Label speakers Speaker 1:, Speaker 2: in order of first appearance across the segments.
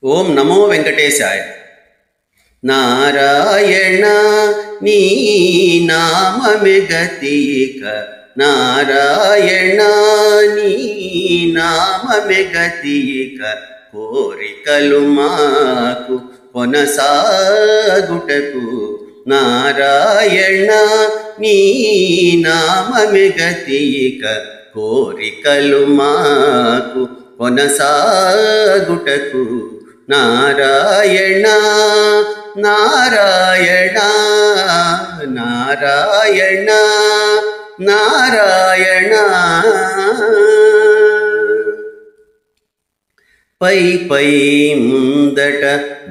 Speaker 1: ఓం నమో వెంకటేశాయ. నారాయణ నీ నామమే గతిక, నారాయణ నీ నామమే గతిక, కోరికలు మాకు కొనసాగుటకు. నారాయణ నీ నామమే గతిక, కోరికలు మాకు కొనసాగుటకు. నారాయణ నారాయణ నారాయణ నారాయణ. పై పై ముందట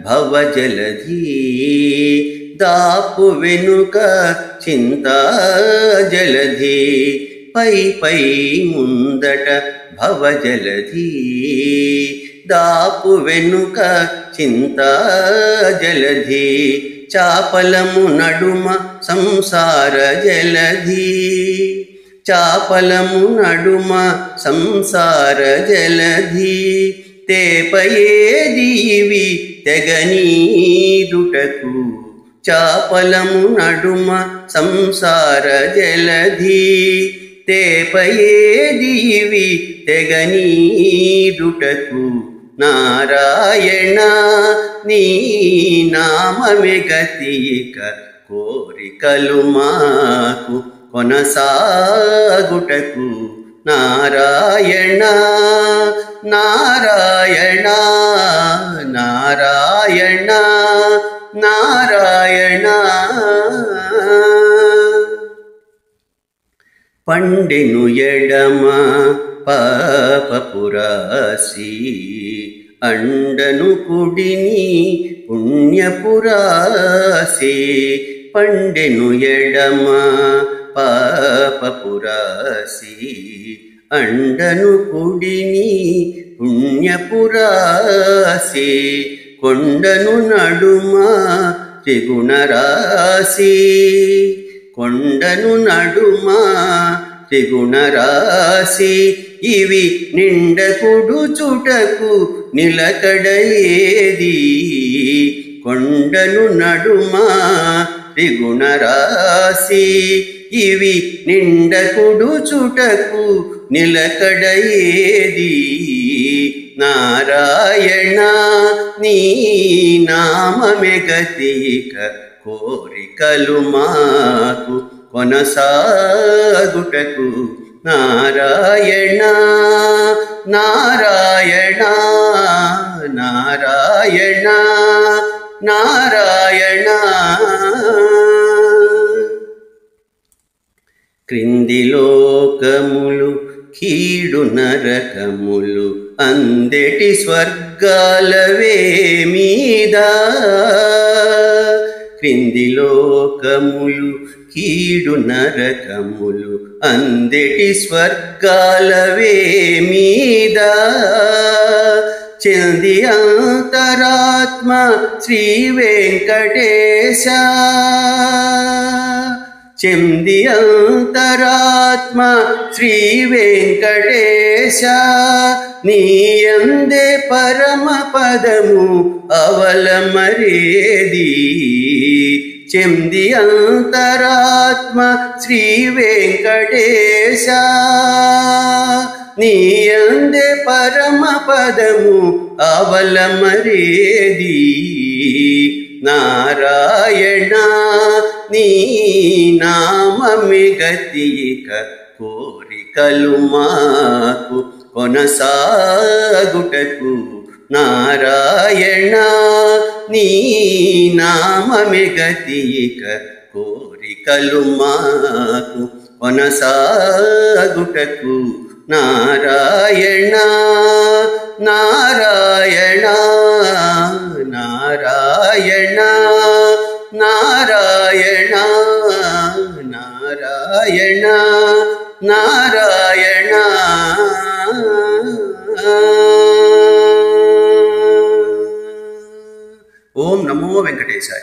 Speaker 1: భవజలధి, దాపు వెనుక చింతా జలధి. పై పై ముందట భవజలధి, దాపు వెనుక చింతా జలధి. చాపలము నడుమ సంసార జలధి, చాపలము నడుమ సంసార జలధి. తేపయే దీవి తెగనీదుటకు, చాపలము నడుమ సంసార జలధి. తేపయే దీవి తెగనీదుటకు. నారాయణ నీ నామమే గతిక, కోరికలు మాకు కొనసాగుటకు. నారాయణ నారాయణ నారాయణ నారాయణ. పండెను ఎడమ పాపపురాసి, అండను కుడిని పుణ్యపురాసి. పండెను ఎడమ పాపపురాసి, అండను కుడిని పుణ్యపురాసి. కొండను నడుమ త్రిగుణరాశి, కొండను నడుమ త్రిగుణరాశి. ఇవి నిండకుడు చుటకు నిలకడయేది, కొండను నడుమ త్రిగుణరాశి. ఇవి నిండకుడు చుటకు నిలకడయేది. నారాయణ నీ నామమే గతిక, కోరికలు మాకు కొనసాగుటకు. నారాయణ నారాయణ నారాయణ నారాయణ. క్రింది లోకములు కీడు నరకములు, అందెటి స్వర్గాలవే మీద. క్రింది లోకములు కీడు నరకములు, అందెటి స్వర్గాలవే మీద. చెంది అంతరాత్మ శ్రీ వెంకటేశ, చెంది అంతరాత్మ శ్రీ వెంకటేశ. నీయందే పరమ పదము అవలమరేది. చెంది అంతరాత్మ శ్రీ వెంకటేశ, నీయందే పరమ పదము అవలమరేది. నారాయణ నీ నామమే గతిక, కోరికలు మాకు కొనసాగుటకు. నారాయణ నీ నామమే గతిక, కోరికలు మాకు కొనసాగుటకు. నారాయణ నారాయణ నారాయణ నారాయణ నారాయణ నారాయణ. ఓం నమో వెంకటేశాయ.